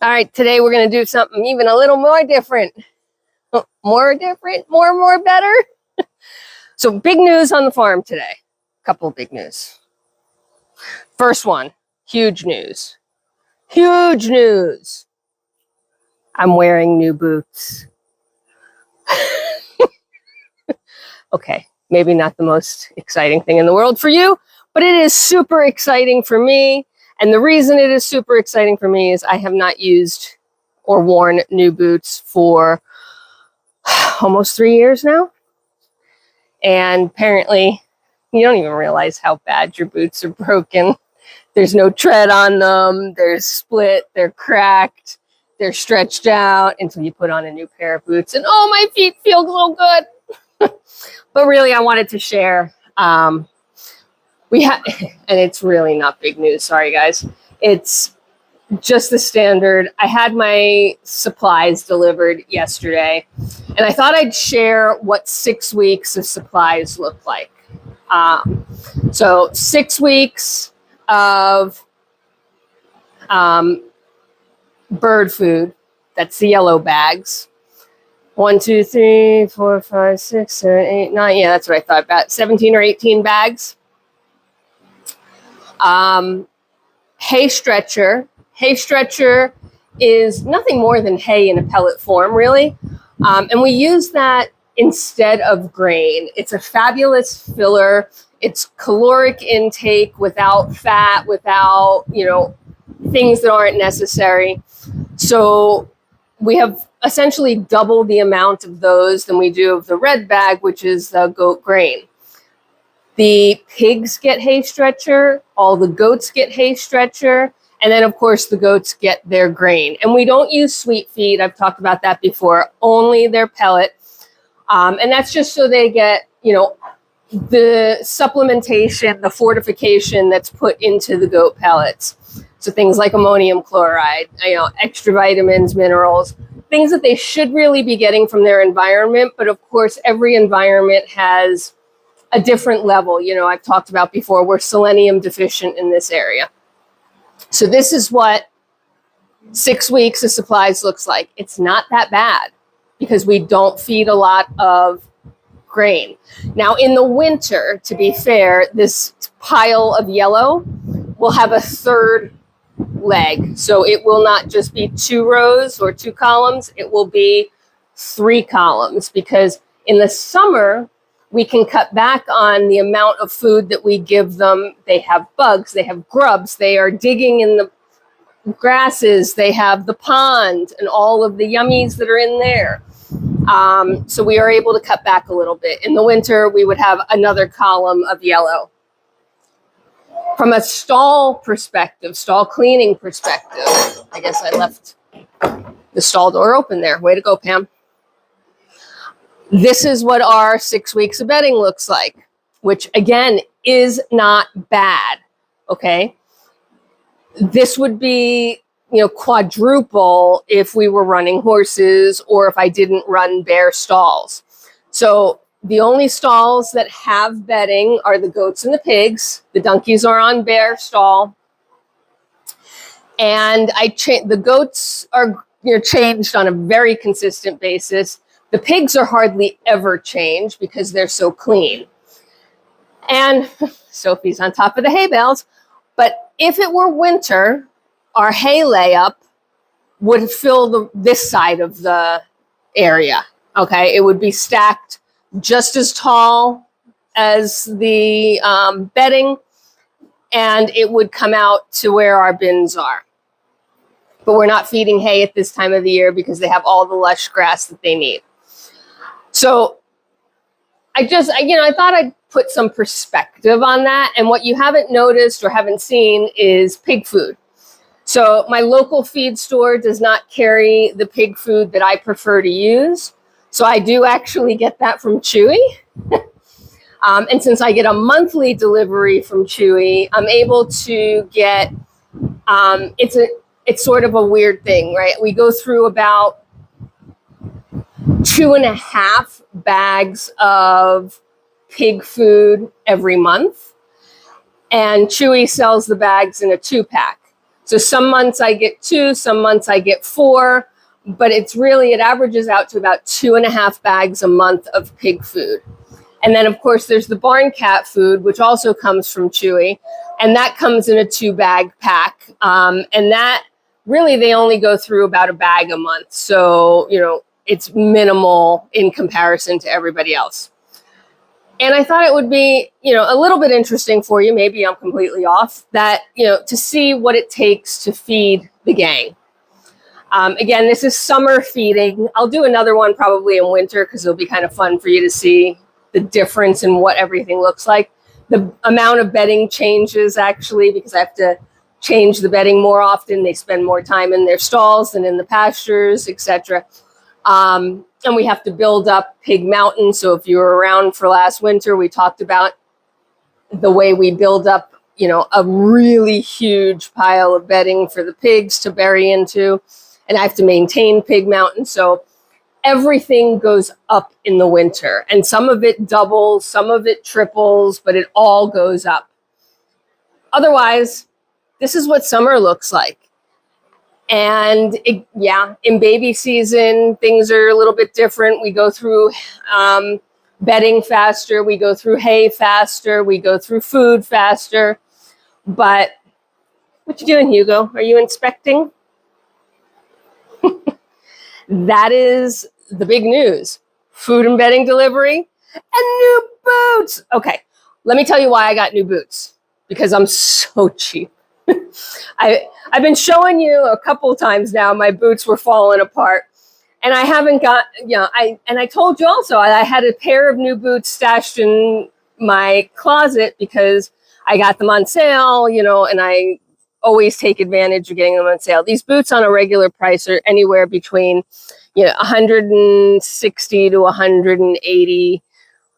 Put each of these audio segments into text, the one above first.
All right, today we're going to do something even a little more different. More different, more better. So big news on the farm today. Couple of big news. First one, huge news. Huge news. I'm wearing new boots. Okay, maybe not the most exciting thing in the world for you, but it is super exciting for me. And the reason it is super exciting for me is I have not used or worn new boots for almost 3 years now. And apparently, you don't even realize how bad your boots are broken. There's no tread on them. They're split. They're cracked. They're stretched out until you put on a new pair of boots. And oh, my feet feel so good. But really, I wanted to share. We have, and it's really not big news. Sorry, guys. It's just the standard. I had my supplies delivered yesterday, and I thought I'd share what 6 weeks of supplies look like. So 6 weeks of bird food. That's the yellow bags. 1, 2, 3, 4, 5, 6, 7, 8, 9. Yeah, that's what I thought. About 17 or 18 bags. Hay stretcher. Hay stretcher is nothing more than hay in a pellet form, really. And we use that instead of grain. It's a fabulous filler. It's caloric intake without fat, without, things that aren't necessary. So we have essentially double the amount of those than we do of the red bag, which is the goat grain. The pigs get hay stretcher, all the goats get hay stretcher, and then of course the goats get their grain. And we don't use sweet feed, I've talked about that before, only their pellet. And that's just so they get, the supplementation, the fortification that's put into the goat pellets. So things like ammonium chloride, extra vitamins, minerals, things that they should really be getting from their environment. But of course, every environment has a different level. I've talked about before, we're selenium deficient in this area. So this is what 6 weeks of supplies looks like. It's not that bad because we don't feed a lot of grain. Now in the winter, to be fair, this pile of yellow will have a third leg. So it will not just be 2 rows or 2 columns, it will be 3 columns, because in the summer, we can cut back on the amount of food that we give them. They have bugs, they have grubs, they are digging in the grasses, they have the pond and all of the yummies that are in there. So we are able to cut back a little bit. In the winter, we would have another column of yellow. From a stall perspective, stall cleaning perspective, I guess I left the stall door open there. Way to go, Pam. This is what our 6 weeks of bedding looks like, which again is not bad. Okay. This would be, quadruple if we were running horses or if I didn't run bare stalls. So the only stalls that have bedding are the goats and the pigs. The donkeys are on bare stall. And the goats are changed on a very consistent basis. The pigs are hardly ever changed because they're so clean. And Sophie's on top of the hay bales. But if it were winter, our hay layup would fill this side of the area. Okay, it would be stacked just as tall as the bedding, and it would come out to where our bins are. But we're not feeding hay at this time of the year because they have all the lush grass that they need. So I thought I'd put some perspective on that. And what you haven't noticed or haven't seen is pig food. So my local feed store does not carry the pig food that I prefer to use. So I do actually get that from Chewy. And since I get a monthly delivery from Chewy, I'm able to get, it's sort of a weird thing, right? We go through about 2.5 bags of pig food every month. And Chewy sells the bags in a 2-pack. So some months I get 2, some months I get 4, but it averages out to about 2.5 bags a month of pig food. And then, of course, there's the barn cat food, which also comes from Chewy, and that comes in a 2-bag pack. And that really, they only go through about a bag a month. So, it's minimal in comparison to everybody else. And I thought it would be, a little bit interesting for you, maybe I'm completely off, that, to see what it takes to feed the gang. Again, this is summer feeding. I'll do another one probably in winter because it'll be kind of fun for you to see the difference in what everything looks like. The amount of bedding changes actually because I have to change the bedding more often. They spend more time in their stalls than in the pastures, etc. And we have to build up Pig Mountain. So if you were around for last winter, we talked about the way we build up, a really huge pile of bedding for the pigs to bury into. And I have to maintain Pig Mountain. So everything goes up in the winter, and some of it doubles, some of it triples, but it all goes up. Otherwise, this is what summer looks like. And in baby season, things are a little bit different. We go through bedding faster, we go through hay faster, we go through food faster. But what you doing, Hugo? Are you inspecting? That is the big news. Food and bedding delivery and new boots. Okay, let me tell you why I got new boots. Because I'm so cheap. I've been showing you a couple times now my boots were falling apart. And I haven't got, I told you also I had a pair of new boots stashed in my closet because I got them on sale, and I always take advantage of getting them on sale. These boots on a regular price are anywhere between, 160 to 180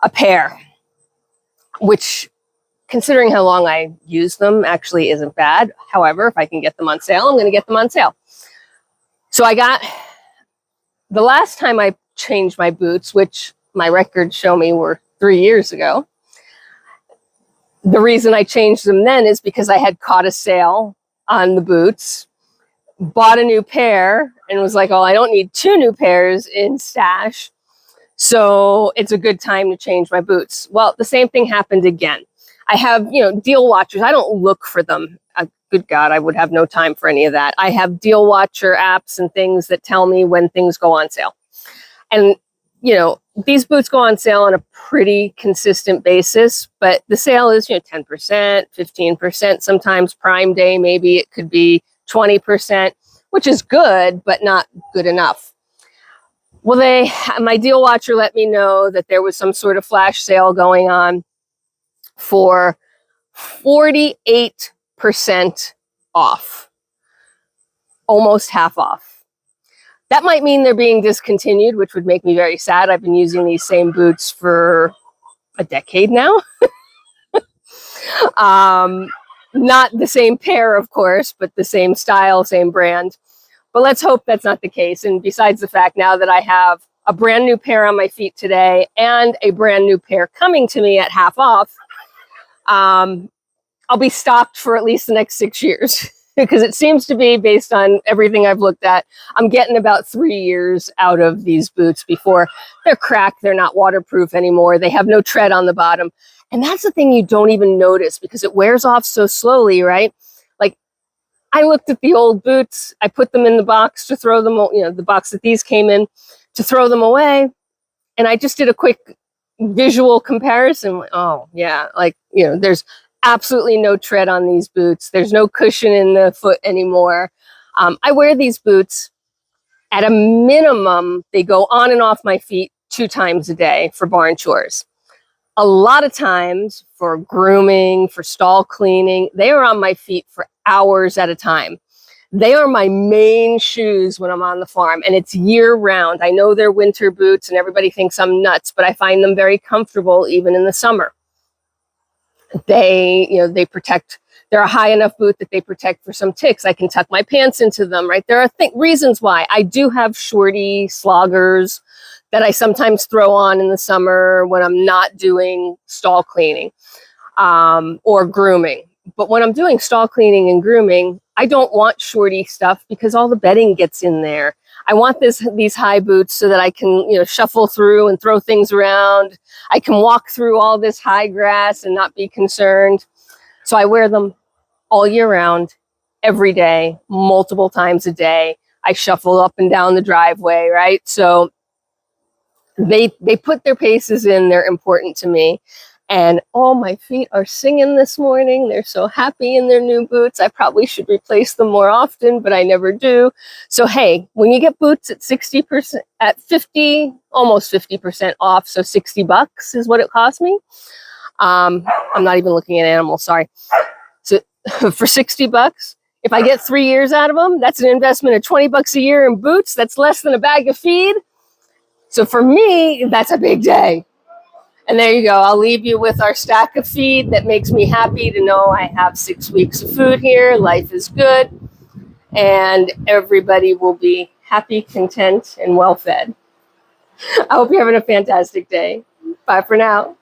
a pair, which, considering how long I use them, actually isn't bad. However, if I can get them on sale, I'm going to get them on sale. So the last time I changed my boots, which my records show me were 3 years ago, the reason I changed them then is because I had caught a sale on the boots, bought a new pair, and was like, oh, I don't need 2 new pairs in stash. So it's a good time to change my boots. Well, the same thing happened again. I have, deal watchers. I don't look for them. Good God, I would have no time for any of that. I have deal watcher apps and things that tell me when things go on sale. And, these boots go on sale on a pretty consistent basis, but the sale is, 10%, 15%, sometimes Prime Day, maybe it could be 20%, which is good, but not good enough. Well, my deal watcher let me know that there was some sort of flash sale going on for 48% off, almost half off. That might mean they're being discontinued, which would make me very sad. I've been using these same boots for a decade now. Not the same pair, of course, but the same style, same brand. But let's hope that's not the case. And besides the fact now that I have a brand new pair on my feet today and a brand new pair coming to me at half off, I'll be stocked for at least the next 6 years. Because it seems to be, based on everything I've looked at, I'm getting about 3 years out of these boots before they're cracked, they're not waterproof anymore, they have no tread on the bottom. And that's the thing you don't even notice because it wears off so slowly, right? Like, I looked at the old boots, I put them in the box to throw them, the box that these came in, to throw them away. And I just did a quick visual comparison. Oh, yeah, there's absolutely no tread on these boots. There's no cushion in the foot anymore. I wear these boots at a minimum. They go on and off my feet 2 times a day for barn chores. A lot of times for grooming, for stall cleaning, they are on my feet for hours at a time. They are my main shoes when I'm on the farm, and it's year round. I know they're winter boots and everybody thinks I'm nuts, but I find them very comfortable even in the summer. They protect. They're a high enough boot that they protect for some ticks. I can tuck my pants into them, right? There are reasons why. I do have shorty sloggers that I sometimes throw on in the summer when I'm not doing stall cleaning or grooming. But when I'm doing stall cleaning and grooming, I don't want shorty stuff because all the bedding gets in there. I want these high boots so that I can, shuffle through and throw things around. I can walk through all this high grass and not be concerned. So I wear them all year round, every day, multiple times a day. I shuffle up and down the driveway, right? So they put their paces in. They're important to me. And oh, my feet are singing this morning. They're so happy in their new boots. I probably should replace them more often, but I never do. So hey, when you get boots at 60%, at 50, almost 50% off, so $60 is what it cost me. I'm not even looking at animals, sorry. So for $60, if I get 3 years out of them, that's an investment of $20 a year in boots. That's less than a bag of feed. So for me, that's a big day. And there you go. I'll leave you with our stack of feed that makes me happy to know I have 6 weeks of food here. Life is good. And everybody will be happy, content, and well fed. I hope you're having a fantastic day. Bye for now.